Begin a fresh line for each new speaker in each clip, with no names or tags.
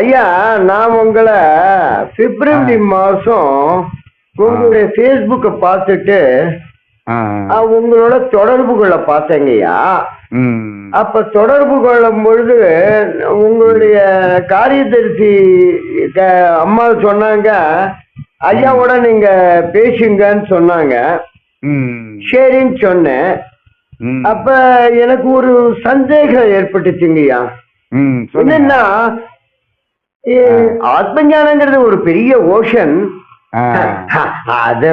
ஐயா, நான் உங்களை பிப்ரவரி மாசம் உங்களுடைய ஃபேஸ்புக்கை பார்த்துட்டு உங்களோட தொடர்புகளை பார்த்தேங்கய்யா. அப்ப தொடர்பு கொள்ளும் பொழுது உங்களுடைய காரியதரிசி அம்மா சொன்னாங்க, ஐயாவோட நீங்க பேசுங்கன்னு சொன்னாங்க. சரின்னு சொன்னேன். அப்ப எனக்கு ஒரு சந்தேகம் ஏற்பட்டுச்சுங்கய்யா. என்னன்னா, ஆத்ம ஞானங்கிறது ஒரு பெரிய ஓஷன். அத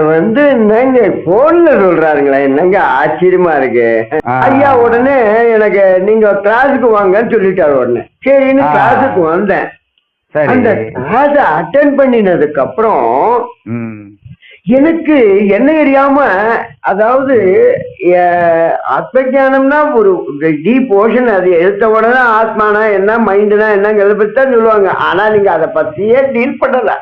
என்னங்க போன்ல சொல்றாருங்களா? என்னங்க ஆச்சரியமா இருக்கு. ஐயா உடனே எனக்கு நீங்க கிளாஸுக்கு வாங்கன்னு சொல்லிட்டாரு. உடனே சரின்னு கிளாஸுக்கு வந்தேன். அந்த கிளாஸ அட்டென்ட் பண்ணினதுக்கு அப்புறம் எனக்கு என்ன தெரியாம, அதாவது ஆத்ம ஞானம்னா ஒரு டீப் ஓஷன். அது எடுத்த உடனே ஆத்மானா என்ன, மைண்டுனா என்னங்கிறத பத்தி தான் சொல்லுவாங்க. ஆனா நீங்க அதை பத்தியே டீல் பண்ணல.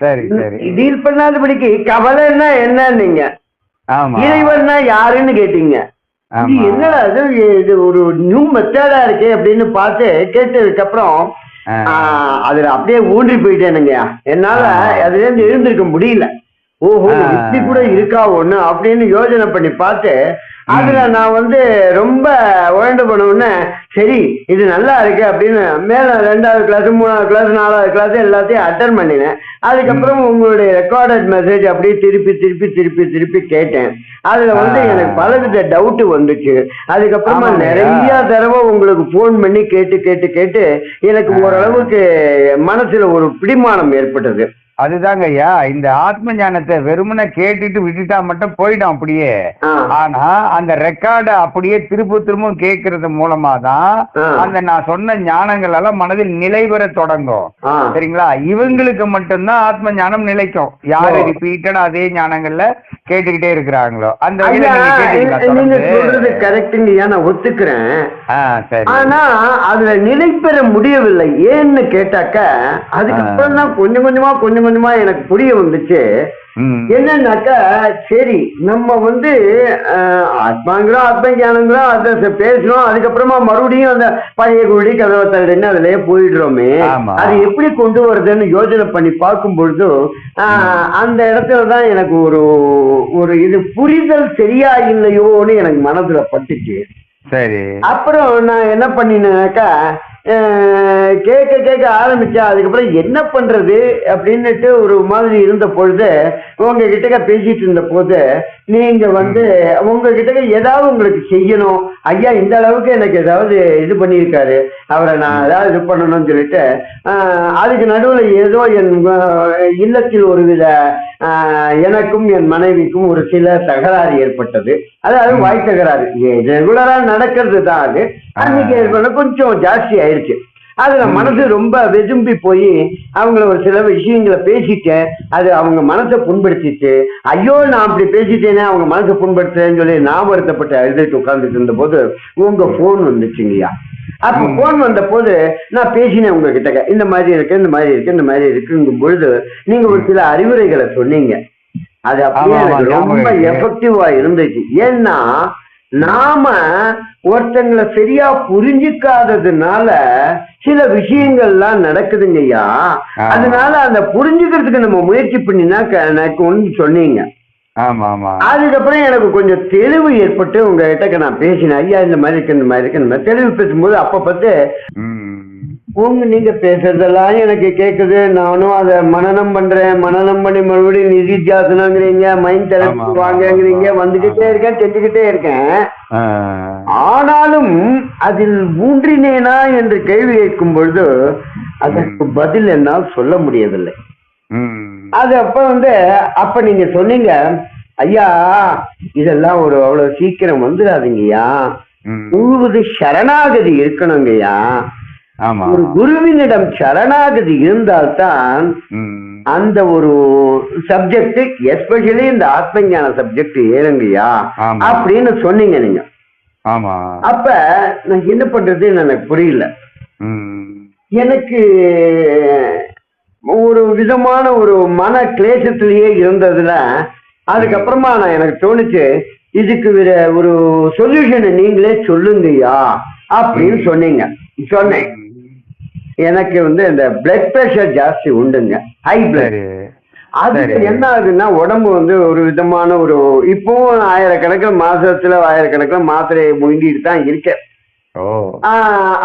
சரி சரி.
டீல் பண்ணாதபடிக்கு கவலைன்னா என்ன, நீங்க இறைவன்னா யாருன்னு கேட்டீங்க. என்னடா இது ஒரு நியூ மெத்தடா இருக்கு அப்படின்னு பார்த்து கேட்டதுக்கு அப்புறம் அதுல அப்படியே ஊன்றி போயிட்டேனுங்க. என்னால அதுல இருந்து எழுந்திருக்க முடியல. ஓஹோ, இப்படி கூட இருக்கா ஒண்ணு அப்படின்னு யோசனை பண்ணி பார்த்து அதுல நான் ரொம்ப உழண்டு பண்ணுவேன்னு, சரி இது நல்லா இருக்கு அப்படின்னு மேல 2வது கிளாஸ் 3வது கிளாஸ் 4வது கிளாஸ் எல்லாத்தையும் அட்டன் பண்ணினேன். அதுக்கப்புறம் உங்களுடைய ரெக்கார்டட் மெசேஜ் அப்படியே திருப்பி திருப்பி திருப்பி திருப்பி கேட்டேன். அதுல எனக்கு பலவித டவுட் வந்துச்சு. அதுக்கப்புறமா நிறைய தடவை உங்களுக்கு போன் பண்ணி கேட்டு கேட்டு கேட்டு எனக்கு ஓரளவுக்கு மனசுல ஒரு பிடிமானம் ஏற்பட்டது.
அதுதாங்க ஐயா, இந்த ஆத்ம ஞானத்தை வெறுமனை கேட்டுட்டு விட்டுட்டா மட்டும் போயிடும் அப்படியே. ஆனா அந்த ரெக்கார்ட அப்படியே திரும்ப கேட்கறது மூலமா தான் அந்த நான் சொன்ன ஞானங்கள் எல்லாம் மனதில் நிலை பெற தொடங்கும். சரிங்களா? இவங்களுக்கு மட்டும்தான் ஆத்ம ஞானம் நிலைக்கும், யாரு ரிப்பீட்டடா அதே ஞானங்கள்ல கேட்டுக்கிட்டே இருக்கிறாங்களோ. அந்த
நான் ஒத்துக்கிறேன். ஆனா அதுல நிலை பெற முடியவில்லை. ஏன்னு கேட்டாக்க அதுக்கப்புறம் தான் கொஞ்சம் கொஞ்சமா எனக்கு புரிய வந்துச்சு. என்னன்னாக்கா, சரி நம்ம ஆத்மாங்கிறோம், ஆத்ம ஞானங்கிறோம், அதை பேசுறோம். அதுக்கப்புறமா மறுபடியும் அந்த பழைய குடி கதவை தள்ளுன்னு அதுலயே போயிடுறோமே. அது எப்படி கொண்டு வருதுன்னு யோசனை பண்ணி பார்க்கும் பொழுது அந்த இடத்துலதான் எனக்கு ஒரு இது புரிதல் சரியா இல்லையோன்னு எனக்கு மனதுல பட்டுச்சு.
சரி.
அப்புறம் நான் என்ன பண்ணினேனாக்கா, கேட்க ஆரம்பிச்சா. அதுக்கப்புறம் என்ன பண்றது அப்படின்னுட்டு ஒரு மாதிரி இருந்த பொழுது உங்ககிட்ட பேசிட்டு இருந்த போது நீங்க உங்ககிட்ட ஏதாவது உங்களுக்கு செய்யணும் ஐயா, இந்த அளவுக்கு எனக்கு ஏதாவது இது பண்ணியிருக்காரு, அவரை நான் ஏதாவது இது பண்ணணும்னு சொல்லிட்டு அதுக்கு நடுவில் ஏதோ என் இல்லத்தில் ஒரு வித எனக்கும் என் மனைவிக்கும் ஒரு சில தகராறு ஏற்பட்டது. அதாவது வாய் தகராறு ரெகுலரா நடக்கிறது தான். அது அன்னைக்கு ஏற்பட கொஞ்சம் ஜாஸ்தி ஆயிடுச்சு. அதுல மனசு ரொம்ப வெதும்பி போய் அவங்கள ஒரு சில விஷயங்களை பேசிட்டேன். அது அவங்க மனசை புண்படுத்திட்டு, ஐயோ நான் அப்படி பேசிட்டேனே அவங்க மனசை புண்படுத்துறேன்னு சொல்லி நான் வருத்தப்பட்டு அழுதுட்டு உட்கார்ந்துட்டு இருந்த போது உங்க போன் வந்துச்சுங்கய்யா. அப்ப போன் வந்த போது நான் பேசினேன் உங்ககிட்ட, இந்த மாதிரி இருக்கு இந்த மாதிரி இருக்கு இந்த மாதிரி இருக்குங்கும் பொழுது நீங்க ஒரு சில அறிவுரைகளை சொன்னீங்க. அது அப்படியே எனக்கு ரொம்ப எஃபெக்டிவா இருந்துச்சு. ஏன்னா நாம ஒருத்தங்களை சரியா புரிஞ்சுக்காததுனால சில விஷயங்கள்லாம் நடக்குதுங்கய்யா. அதனால அந்த புரிஞ்சுக்கிறதுக்கு நம்ம முயற்சி பண்ணினாக்க எனக்கு ஒன்று சொன்னீங்க. அதுக்கப்புறம் எனக்கு கொஞ்சம் தெளிவு ஏற்பட்டு உங்ககிட்ட நான் பேசினேன். ஐயா இந்த மாதிரி இருக்கு இந்த மாதிரி இருக்கு இந்த மாதிரி தெளிவு பேசும்போது அப்ப பார்த்து நீங்க பேசுறதெல்லாம் எனக்கு கேக்குது. நானும் அதை மனனம் பண்றேன். மனனம் பண்ணி மறுபடியும் நிதித்தியாசனங்கிறீங்க, மைண்ட் தெரப்பி வாங்கங்கிறீங்க, வந்துகிட்டே இருக்கேன், செஞ்சுக்கிட்டே இருக்கேன். ஆனாலும் அதில் ஊன்றினேனா என்று கேள்வி கேட்கும் பொழுது அதற்கு பதில் என்னால் சொல்ல முடியவில்லை. அது அப்ப நீங்க சொன்னீங்க, ஐயா இதெல்லாம் அவ்வளவு சீக்கிரம் வந்துடாதீங்கய்யா, முழுவது சரணாகதி இருக்கணுங்கய்யா. ஒரு குருவினிடம் சரணாகதி இருந்தால்தான் அந்த ஒரு சப்ஜெக்ட், எஸ்பெஷலி இந்த ஆத்ம ஞான சப்ஜெக்ட் ஏறுங்கய்யா அப்படின்னு சொன்னீங்க நீங்க. அப்ப நான் என்ன பண்றதுன்னு எனக்கு புரியல. எனக்கு ஒரு விதமான ஒரு மன கிளேசத்திலேயே இருந்ததுல அதுக்கப்புறமா எனக்கு தோணுச்சு, இதுக்கு ஒரு சொல்யூஷனை நீங்களே சொல்லுங்கய்யா அப்படின்னு சொன்னேன். எனக்கு வந்து இந்த பிளட் பிரஷர் ஜாஸ்தி உண்டுங்க, ஹை பிளட். அதுக்கு என்ன ஆகுதுன்னா உடம்பு வந்து ஒரு விதமான ஒரு இப்பவும் ஆயிரக்கணக்கில் மாசத்துல ஆயிரக்கணக்கில் மாத்திரையை முழுங்கிட்டு தான் இருக்கேன்.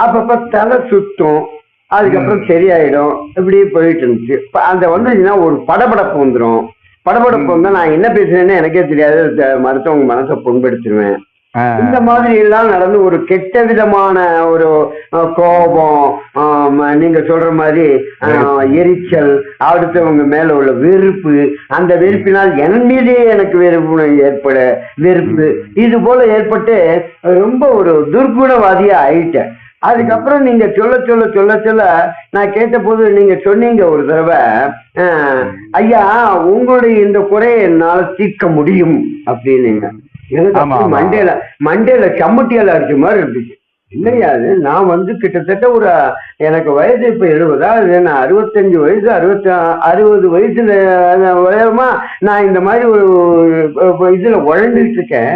அப்பப்ப தலை சுத்தும், அதுக்கப்புறம் சரியாயிடும், இப்படியே போயிட்டு இருந்துச்சு. அந்த வந்துச்சுன்னா ஒரு படபடப்பு வந்துடும். படபடப்பு வந்தா நான் என்ன பேசுறேன்னு எனக்கே தெரியாது, மருத்துவங்க மனசை புண்படுத்திடுவேன். இந்த மாதிரி எல்லாம் நடந்து ஒரு கெட்ட விதமான ஒரு கோபம், நீங்க சொல்ற மாதிரி எரிச்சல், அடுத்தவங்க மேல உள்ள வெறுப்பு, அந்த வெறுப்பினால் என் மீதே எனக்கு வெறுப்பு இது போல ஏற்பட்டு ரொம்ப ஒரு துர்குணவாதியா ஆயிட்டேன். அதுக்கப்புறம் நீங்க சொல்ல சொல்ல சொல்ல சொல்ல நான் கேட்ட போது நீங்க சொன்னீங்க ஒரு தடவை, ஐயா உங்களுடைய இந்த குறையை என்னால தீர்க்க முடியும் அப்படின்னு. எனக்கு மண்டையில சம்மட்டியால அடிச்ச மாதிரி இருந்துச்சு. இல்லையா, அது நான் வந்து கிட்டத்தட்ட ஒரு எனக்கு வயது இப்ப 70, நான் 65 வயசு 60 வயசுல உயரமா நான் இந்த மாதிரி ஒரு இதுல உழந்துட்டு இருக்கேன்.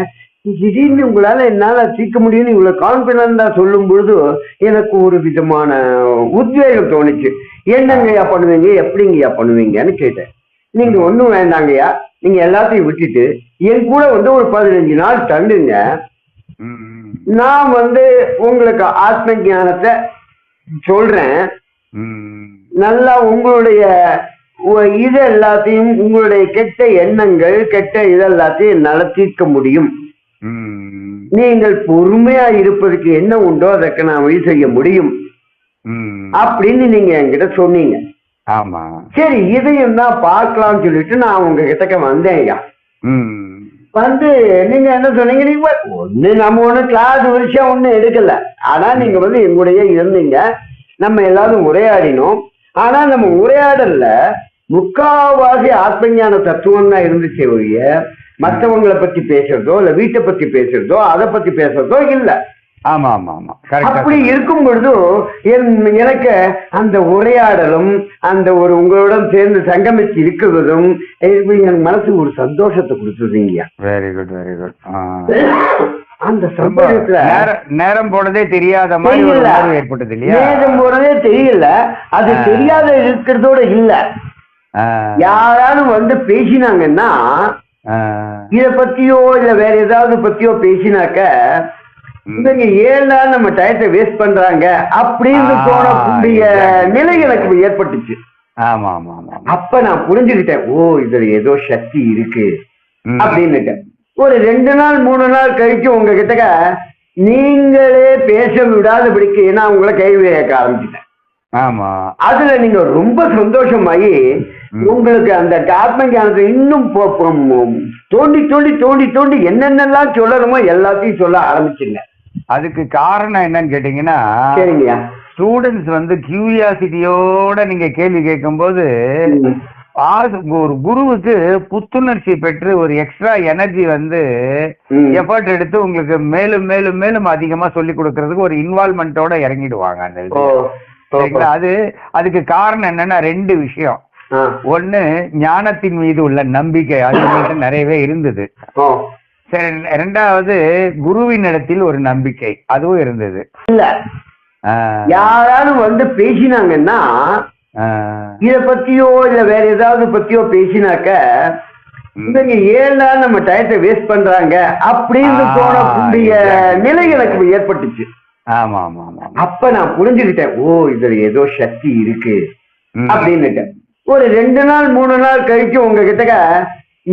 திடீர்னு உங்களால என்னால தீர்க்க முடியும்னு இவ்வளவு கான்பிடண்டா சொல்லும் பொழுது எனக்கு ஒரு விதமான உத்வேகம் தோணுச்சு. என்னங்கய்யா பண்ணுவீங்க, எப்படிங்கய்யா பண்ணுவீங்கன்னு கேட்டேன். நீங்க ஒண்ணும் வேண்டாங்கய்யா, நீங்க எல்லாத்தையும் விட்டுட்டு என் கூட வந்து ஒரு 15 நாள் தண்டுங்க. நான் வந்து உங்களுக்கு ஆத்ம ஞானத்தை சொல்றேன். நல்லா உங்களுடைய இது எல்லாத்தையும், உங்களுடைய கெட்ட எண்ணங்கள் கெட்ட இதெல்லாத்தையும் என்னால தீர்க்க முடியும். நீங்கள் பொறுமையா இருப்பதுக்கு என்ன உண்டோ அதற்கு நான் வழி செய்ய முடியும் அப்படின்னு நீங்க என்கிட்ட சொன்னீங்க.
ஆமா,
சரி இதையும் தான் பார்க்கலாம்னு சொல்லிட்டு நான் உங்க கிட்டக்க வந்தேன் ஐயா. வந்து நீங்க என்ன சொன்னீங்க, நீங்க ஒண்ணு நம்ம ஒண்ணு கிளாஸ் விஷயம் ஒண்ணு எடுக்கல, ஆனா நீங்க வந்து எங்களுடைய இருந்தீங்க, நம்ம எல்லாரும் உரையாடினோம். ஆனா நம்ம உரையாடல்ல முக்காவாசி ஆத்மஞான தத்துவம் தான் இருந்துச்சே ஒழிய மற்றவங்களை பத்தி பேசுறதோ இல்ல வீட்டை பத்தி பேசுறதோ அதை பத்தி பேசுறதோ இல்ல.
ஆமா ஆமா ஆமா,
அப்படி இருக்கும் பொழுது எனக்கு அந்த உரையாடலும் அந்த ஒரு உங்களுடன் சேர்ந்து சங்கமிச்சு இருக்கிறதும் என் மனசுக்கு ஒரு சந்தோஷத்தை கொடுத்துருந்தீங்க.
Very good very good.
அந்த சந்தோஷத்துல
நேரம் போனதே தெரியாத மாதிரி ஏற்பட்டது இல்லையா?
நேரம் போனதே தெரியல. அது தெரியாத இருக்கிறதோட இல்ல, யாராலும் வந்து பேசினாங்கன்னா இத பத்தியோ இல்ல வேற ஏதாவது பத்தியோ பேசினாக்க இவங்க ஏழா நம்ம டயத்தை வேஸ்ட் பண்றாங்க அப்படின்னு போனக்கூடிய நிலை எனக்கு ஏற்பட்டுச்சு.
ஆமா ஆமா ஆமா.
அப்ப நான் புரிஞ்சுக்கிட்டேன், ஓ இதுல ஏதோ சக்தி இருக்கு அப்படின்னுட்டு. ஒரு 2 நாள் 3 நாள் கழிச்சு உங்ககிட்ட நீங்களே பேச விடாதபடிக்கு நான் உங்களை கேள்வி கேட்க ஆரம்பிச்சிட்டேன்.
ஆமா,
அதுல நீங்க ரொம்ப சந்தோஷமாயி உங்களுக்கு அந்த ஆத்ம ஞானத்தை இன்னும் தோண்டி தோண்டி தோண்டி தோண்டி என்னென்னலாம் சொல்லணுமோ எல்லாத்தையும் சொல்ல ஆரம்பிச்சுங்க.
அதுக்கு காரணம் என்னன்னு கேட்டீங்கன்னா,
சரிங்கய்யா,
ஸ்டூடெண்ட்ஸ் வந்து கியூரியாசிட்டியோட நீங்க கேள்வி கேட்கும் போது ஒரு குருவுக்கு புத்துணர்ச்சி பெற்று ஒரு எக்ஸ்ட்ரா எனர்ஜி வந்து எஃபர்ட் எடுத்து உங்களுக்கு மேலும் மேலும் மேலும் அதிகமா சொல்லி கொடுக்கறதுக்கு ஒரு இன்வால்மெண்டோட இறங்கிடுவாங்க அந்த இது. அதுக்கு காரணம் என்னன்னா 2 விஷயம். ஒண்ணு, ஞானத்தின் மீது உள்ள நம்பிக்கை அது நிறையவே இருந்தது. சரி, 2வது குருவின் இடத்தில் ஒரு நம்பிக்கை அதுவும் இருந்தது.
இல்ல யாராலும் வந்து பேசினாங்கன்னா இத பத்தியோ இல்ல வேற ஏதாவது பத்தியோ பேசினாக்க இவங்க ஏழா நம்ம டயத்தை வேஸ்ட் பண்றாங்க அப்படின்னு போனக்கூடிய நிலை எனக்கு ஏற்பட்டுச்சு.
ஆமா ஆமா ஆமா.
அப்ப நான் புரிஞ்சுக்கிட்டேன், ஓ இதுல ஏதோ சக்தி இருக்கு அப்படின்னுட்டு. ஒரு 2 நாள் 3 நாள் கழிச்சு உங்ககிட்ட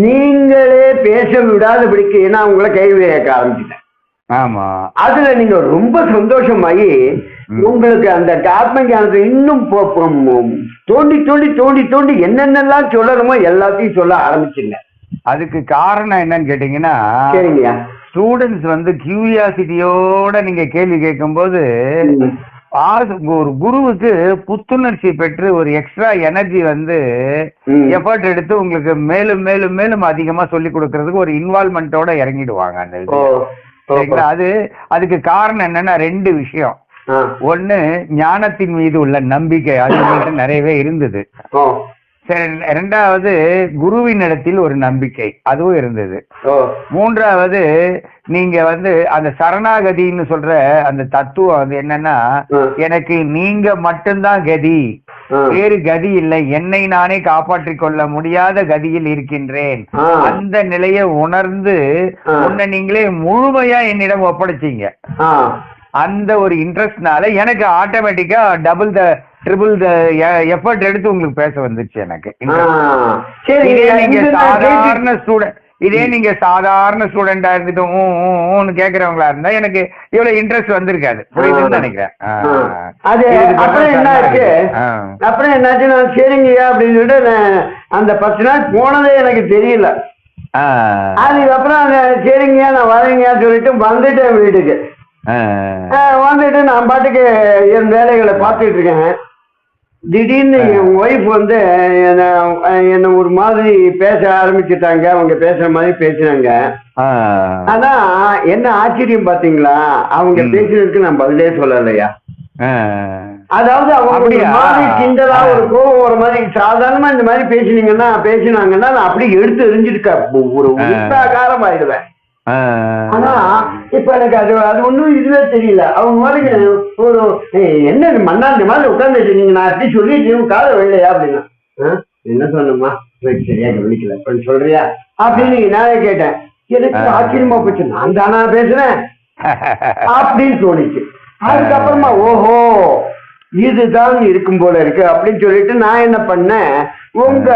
நீங்களே பேச விடாதபடிக்கு நான் உங்களை கேள்வி கேட்க ஆரம்பிச்சிட்டேன்.
ஆமா,
அதுல நீங்க ரொம்ப சந்தோஷமாயி உங்களுக்கு அந்த ஆத்ம ஞானத்தை இன்னும் தோண்டி தோண்டி தோண்டி தோண்டி என்னென்னலாம் சொல்லணுமோ எல்லாத்தையும் சொல்ல ஆரம்பிச்சுங்க.
அதுக்கு காரணம் என்னன்னு கேட்டீங்கன்னா,
சரிங்கய்யா,
ஸ்டூடெண்ட்ஸ் வந்து கியூரியாசிட்டியோட நீங்க கேள்வி கேட்கும் போது ஒரு குருவுக்கு புத்துணர்ச்சி பெற்று ஒரு எக்ஸ்ட்ரா எனர்ஜி வந்து எஃபர்ட் எடுத்து உங்களுக்கு மேலும் மேலும் மேலும் அதிகமா சொல்லி கொடுக்கறதுக்கு ஒரு இன்வால்மெண்டோட இறங்கிடுவாங்க அந்த இது. அதுக்கு காரணம் என்னன்னா 2 விஷயம். ஒண்ணு, ஞானத்தின் மீது உள்ள நம்பிக்கை அது நிறையவே இருந்தது. சரி, ரெண்டாவது குருவின் இடத்தில் ஒரு நம்பிக்கை, அதுவும் இருந்தது. மூன்றாவது நீங்க அந்த சரணாகதின்னு சொல்ற அந்த தத்துவம் என்னன்னா, எனக்கு நீங்க மட்டும்தான் கதி, வேறு கதி இல்லை, என்னை நானே காப்பாற்றிக் கொள்ள முடியாத கதியில் இருக்கின்றேன், அந்த நிலையை உணர்ந்து உன்னை நீங்களே முழுமையா என்னிடம் ஒப்படைச்சீங்க. அந்த ஒரு இன்ட்ரெஸ்ட்னால எனக்கு ஆட்டோமேட்டிக்கா double the triple the effort எடுத்து உங்களுக்கு பேச வந்துச்சு எனக்கு. இதே நீங்க சாதாரண ஸ்டூடெண்டா இருந்துட்டு கேக்குறவங்களா இருந்தா எனக்கு இவ்வளவு இன்ட்ரெஸ்ட் வந்திருக்காது. புரியுதுன்னு நினைக்கிறேன்.
அப்புறம் என்னாச்சு, நான் சரிங்கய்யா அப்படின்னு சொல்லிட்டு அந்த 10 நாள் போனதே எனக்கு தெரியல. அதுக்கப்புறம் சரிங்கய்யா நான் வரேங்கய்யா சொல்லிட்டு வந்துட்டேன் வீட்டுக்கு. வந்துட்டு நான் பாட்டுக்கு என் வேலைகளை பார்த்துட்டு இருக்கேன். திடீர்னு என் ஒய்ஃப் என்ன ஒரு மாதிரி பேச ஆரம்பிச்சுட்டாங்க. அவங்க பேசுற மாதிரி பேசுனாங்க. ஆனா என்ன ஆச்சரியம் பாத்தீங்களா, அவங்க பேசுறதுக்கு நான் பதிலே சொல்லலையா. அதாவது அவங்க மாதிரி கிண்டலா ஒரு கோபம் ஒரு மாதிரி சாதாரணமா இந்த மாதிரி பேசினாங்கன்னா நான் அப்படியே எடுத்து எரிஞ்சிருக்கேன், ஒரு உற்சாகாரம் ஆயிடுவேன். ஆனா இப்ப எனக்கு அது ஒண்ணும் இதுவே தெரியல. அவங்க மாதிரி ஒரு என்ன மண்ணாண்டி மாதிரி உட்கார்ந்து நீங்க நான் அப்படி சொல்லிட்டு கால வெள்ளையா அப்படின்னா என்ன சொன்னோமா சரியா கவனிக்கல சொல்றியா அப்படின்னு நானே கேட்டேன். எனக்கு ஆச்சரியமா போச்சு, நான் தானா பேசுறேன் அப்படின்னு தோணிச்சு. அதுக்கப்புறமா ஓஹோ இதுதான் இருக்கும் போல இருக்கு அப்படின்னு சொல்லிட்டு நான் என்ன பண்ணேன், உங்க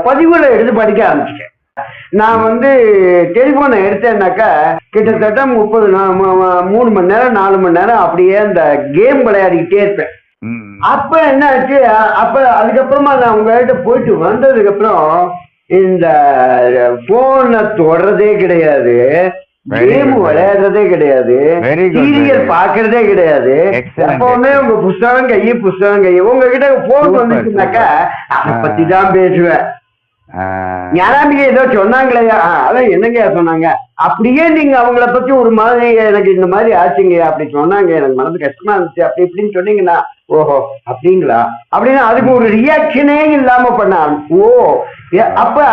பதிவுல எடுத்து படிக்க ஆரம்பிச்சிட்டேன். நான் டெலிபோனை எடுத்தேன்னாக்கா கிட்டத்தட்ட 3 மணி நேரம் 4 மணி நேரம் அப்படியே அந்த கேம் விளையாடிக்கிட்டே இருப்பேன். அப்ப என்ன ஆச்சு, அப்ப அதுக்கப்புறமா நான் உங்ககிட்ட போயிட்டு வந்ததுக்கு அப்புறம் இந்த போனை தொடர்றதே கிடையாது, கேம் விளையாடுறதே கிடையாது, சீரியல் பாக்குறதே கிடையாது. எப்பவுமே உங்க புஸ்தகம் கையை உங்ககிட்ட போன் வந்துச்சுனாக்கா அதை பத்தி தான் பேசுவேன். ஞானாம்பிகை ஏதோ சொன்னாங்களேயா, அதான் என்னங்க சொன்னாங்க, அப்படியே நீங்க அவங்கள பத்தி ஒரு மாதிரி எனக்கு இந்த மாதிரி ஆச்சுங்கய்யா அப்படி சொன்னாங்க, எனக்கு மனது கஷ்டமா இருந்துச்சு அப்படி இப்படின்னு சொன்னீங்கன்னா ஓஹோ அப்படிங்களா அப்படின்னு அதுக்கு ஒரு ரியாக்ஷனே இல்லாம பண்ண. அப்ப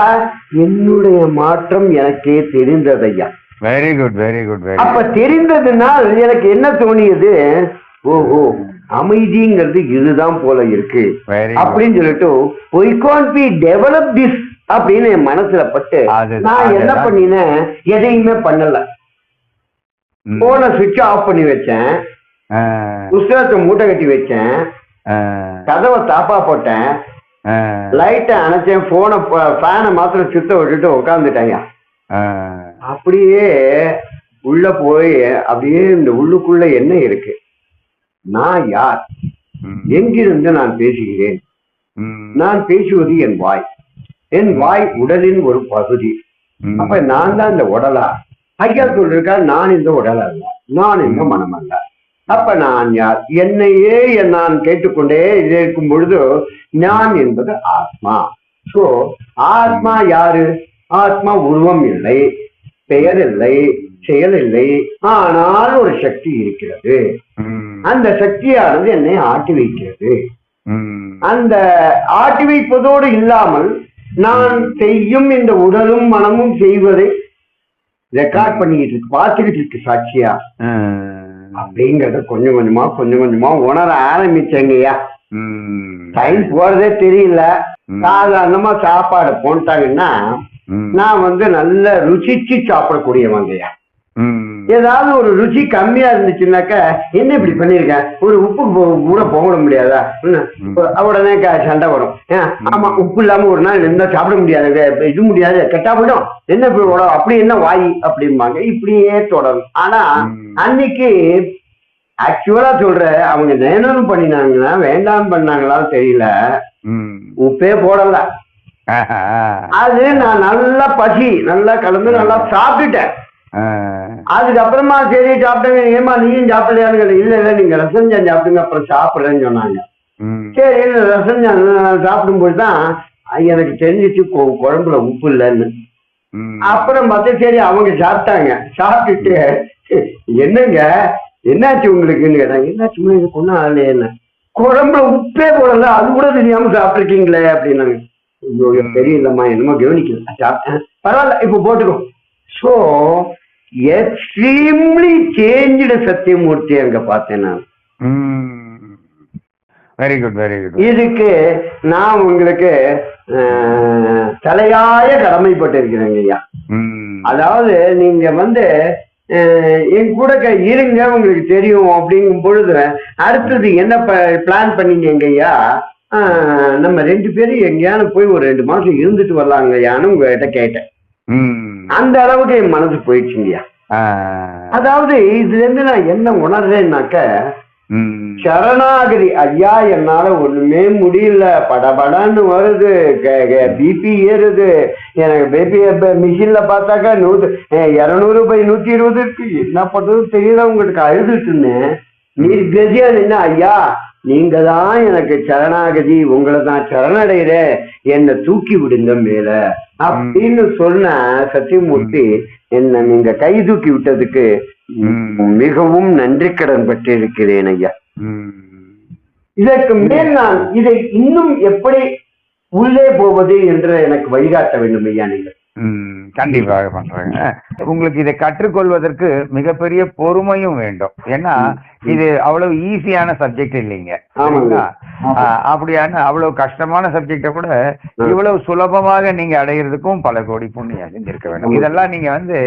என்னுடைய மாற்றம் எனக்கே தெரிந்ததையா.
Very good very good.
அப்ப தெரிந்ததுனால் எனக்கு என்ன தோணியது, ஓஹோ அமைதிங்கிறது இதுதான் போல இருக்கு அப்படின்னு சொல்லிட்டு we can't be develop this அப்படின்னு என் மனசுல பட்டு நான் என்ன பண்ணினேன், எதையுமே பண்ணல. போனை சுவிட்ச் ஆஃப் பண்ணி வச்சேன், புஸ்தகத்தை மூட்டை கட்டி வச்சேன், கதவை தாப்பா போட்டேன், லைட்டை அணைச்சேன், ஃபேனை மாத்திரம் சுத்த விட்டுட்டு உட்காந்துட்டேங்க. அப்படியே உள்ள போய் அப்படியே இந்த உள்ளுக்குள்ள என்ன இருக்கு, நான் யார், எங்கிருந்து நான் பேசுகிறேன், நான் பேசுவது என் வாய் உடலின் ஒரு பகுதி. அப்ப நான் தான் இந்த உடலா, ஐயா சொல்லிருக்கா நான் இந்த உடல் அல்ல, நான் இந்த மனம் அல்ல. அப்ப நான் யார், என்னையே நான் கேட்டுக்கொண்டே இருக்கும் பொழுது நான் என்பது ஆத்மா. சோ ஆத்மா யாரு, ஆத்மா உருவம் இல்லை, பெயர் இல்லை, செயல் இல்லை, ஆனால் ஒரு சக்தி இருக்கிறது. அந்த சக்தியானது என்னை ஆட்டி வைக்கிறது. அந்த ஆட்டி வைப்பதோடு இல்லாமல் நான் செய்யும் இந்த உடலும் மனமும் செய்வதை ரெக்கார்ட் பண்ணிக்கிட்டு இருக்கு, பார்த்துக்கிட்டு இருக்கு சாட்சியா. அப்படிங்கறத கொஞ்சம் கொஞ்சமா உணர ஆரம்பிச்சேங்கய்யா. டைம் போறதே தெரியல. சாதாரணமா சாப்பாடு போட்டாங்கன்னா நான் நல்ல ருசிச்சு சாப்பிடக்கூடியவங்கய்யா. ஏதாவது ஒரு ருச்சி கம்மியா இருந்துச்சுன்னாக்கா என்ன இப்படி பண்ணிருக்கேன், ஒரு உப்பு கூட போட முடியாதா, உடனே சண்டை வரும். ஆமா உப்பு இல்லாம ஒரு நாள் இருந்தா சாப்பிட முடியாது, இது முடியாது, கெட்டா போயிடும், என்ன அப்படி என்ன வாய் அப்படிம்பாங்க. இப்படியே தொடரும். ஆனா அன்னைக்கு ஆக்சுவலா சொல்ற அவங்க நேனம் பண்ணினாங்கன்னா வேண்டாம் பண்ணாங்களான்னு தெரியல, உப்பே போடல. அது நான் நல்லா பசி நல்லா கலந்து நல்லா சாப்பிட்டுட்டேன். அதுக்கப்புறமா சரி சாப்பிட்டேங்க, ஏமா நீயும் சாப்பிடலையான்னு, இல்ல நீங்க ரசம் சாப்பிடுங்க அப்புறம் சாப்பிடுறேன்னு சொன்னாங்க. சரி ரசம் சாப்பிடும் போதுதான் எனக்கு தெரிஞ்சிச்சு குழம்புல உப்பு இல்லைன்னு. அப்புறம் பார்த்தா சரி அவங்க சாப்பிட்டாங்க. சாப்பிட்டுட்டு என்னங்க என்னாச்சு உங்களுக்குன்னு கேட்டாங்க. என்னாச்சு எனக்கு ஒன்னும் ஆகலையே, என்ன குழம்புல உப்பே போடல, அது கூட தெரியாம சாப்பிட்டுருக்கீங்களே அப்படின்னாங்க. தெரியலம்மா, என்னமோ கவனிக்கல. பரவாயில்ல, இப்ப போட்டுக்கோ. சோ எக்ஸ்ட்ரீம்லி சேஞ்சு சத்தியமூர்த்தி அங்க பார்த்தேன் நான்.
Very good, very good.
இதுக்கு நான் உங்களுக்கு தலையாய கடமைப்பட்டிருக்கிறேங்க ஐயா. அதாவது நீங்க வந்து என் கூட இருங்க, உங்களுக்கு தெரியும் அப்படிங்கும் பொழுது அடுத்தது என்ன பிளான் பண்ணீங்க ஐயா? நம்ம 2 பேரும் எங்கேயானு போய் ஒரு 2 மாசம் இருந்துட்டு வரலாங்க ஐயான்னு உங்ககிட்ட கேட்டேன். அந்த அளவுக்கு என் மனசு போயிடுச்சுங்கய்யா. அதாவது இதுல இருந்து நான் என்ன உணர்றேன்னாக்க, சரணாகதி ஐயா என்னால ஒண்ணுமே முடியல, படபடன்னு வருது, பிபி ஏறுது, எனக்கு பிபி மிஷின்ல பார்த்தாக்கா 200/120 இருக்கு, என்ன பண்றது தெரியல, உங்களுக்கு அழுதுட்டு இருந்தேன். நீர் கதியா நின்ன ஐயா, நீங்க தான் எனக்கு சரணாகதி, உங்களை தான் சரணடைகிறேன், என்னை தூக்கி விடுங்க மேல அப்படின்னு சொன்ன சத்தியமூர்த்தி, என்ன நீங்க கை தூக்கி விட்டதுக்கு மிகவும் நன்றி கடன் பட்டிருக்கிறேன் ஐயா. இதற்கு மேல் நான் இதை இன்னும் எப்படி உள்ளே போவது என்று எனக்கு வழிகாட்ட வேண்டும் ஐயா நீங்கள்.
கண்டிப்பாக பண்றேங்க. உங்களுக்கு இதை கற்றுக்கொள்வதற்கு மிகப்பெரிய பொறுமையும் வேண்டும். ஏன்னா இது அவ்வளவு ஈஸியான சப்ஜெக்ட் இல்லைங்க. அப்படியான அவ்வளவு கஷ்டமான சப்ஜெக்ட கூட இவ்வளவு சுலபமாக நீங்க அடையிறதுக்கும் பல கோடி புண்ணியம் செஞ்சிருக்க வேண்டும். இதெல்லாம் நீங்க வந்து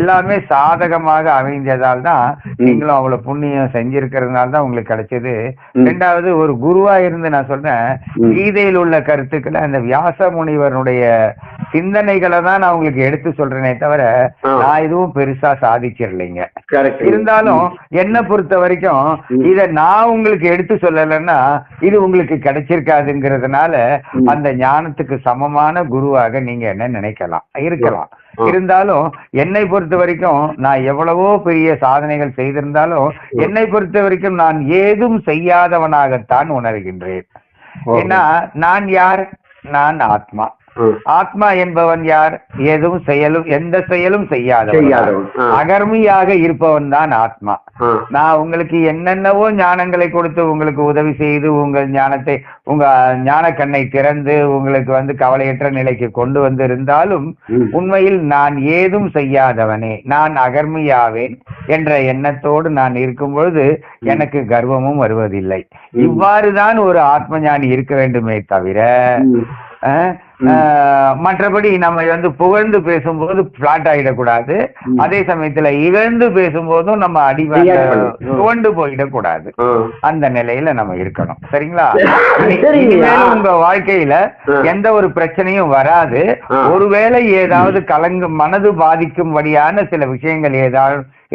எல்லாமே சாதகமாக அமைந்ததால் தான் நீங்களும் அவ்வளவு புண்ணியம் செஞ்சிருக்கிறதுனால தான் உங்களுக்கு கிடைச்சது. 2வது, ஒரு குருவா இருந்து நான் சொல்றேன், கீதையில் உள்ள கருத்துக்களை அந்த வியாச முனிவருடைய சிந்தனைகளை தான் நான் உங்களுக்கு எடுத்து சொல்றேனே தவிர நான் எதுவும் பெருசா சாதிச்சிடலைங்க. இருந்தாலும் என்ன பொறுத்த வரைக்கும் இத நான் உங்களுக்கு எடுத்து சொல்லலைன்னா இது உங்களுக்கு கிடைச்சிருக்காதுங்கிறதுனால அந்த ஞானத்துக்கு சமமான குருவாக நீங்க என்ன நினைக்கலாம், இருக்கலாம். இருந்தாலும் என்னை பொறுத்த வரைக்கும் நான் எவ்வளவோ பெரிய சாதனைகள் செய்திருந்தாலும் என்னை பொறுத்த வரைக்கும் நான் ஏதும் செய்யாதவனாகத்தான் உணர்கின்றேன். ஏன்னா நான் யார்? நான் ஆத்மா. ஆத்மா என்பவன் யார்? எந்த செயலும் செய்யாதவன், அகர்மியாக இருப்பவன் தான் ஆத்மா. நான் உங்களுக்கு என்னென்னவோ ஞானங்களை கொடுத்து உங்களுக்கு உதவி செய்து உங்கள் ஞானத்தை, உங்க ஞான கண்ணை திறந்து உங்களுக்கு வந்து கவலையற்ற நிலைக்கு கொண்டு வந்து இருந்தாலும் உண்மையில் நான் ஏதும் செய்யாதவனே, நான் அகர்மியாவேன் என்ற எண்ணத்தோடு நான் இருக்கும் பொழுது எனக்கு கர்வமும் வருவதில்லை. இவ்வாறுதான் ஒரு ஆத்ம ஞானி இருக்க வேண்டுமே தவிர மற்றபடி நம்ம வந்து புகழ்ந்து பேசும்போது பிளாட் ஆயிடக்கூடாது, அதே சமயத்துல இகழ்ந்து பேசும்போதும் நம்ம துவண்டு போயிடக்கூடாது. அந்த நிலையில நம்ம இருக்கணும். சரிங்களா? இனிமேல் உங்க வாழ்க்கையில எந்த ஒரு பிரச்சனையும் வராது. ஒருவேளை ஏதாவது மனது பாதிக்கும்படியான சில விஷயங்கள்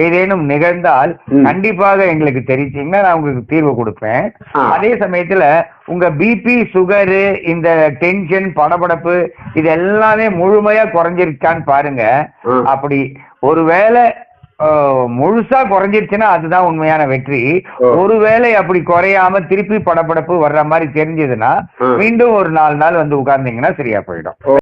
ஏதேனும் நிகழ்ந்தால் கண்டிப்பாக எங்களுக்கு தெரிவிச்சீங்கன்னா நான் உங்களுக்கு தீர்வு கொடுப்பேன். அதே சமயத்துல உங்க பிபி, சுகரு, இந்த டென்ஷன், படபடப்பு இது எல்லாமே முழுமையா குறைஞ்சிருக்கான்னு பாருங்க. அப்படி ஒருவேளை முழுசா குறைஞ்சிருச்சுன்னா அதுதான் உண்மையான வெற்றி. ஒருவேளை அப்படி குறையாம திருப்பி படபடப்பு வர்ற மாதிரி தெரிஞ்சதுன்னா மீண்டும் ஒரு 4 நாள் வந்து உட்கார்ந்தீங்கன்னா சரியா போயிடும்.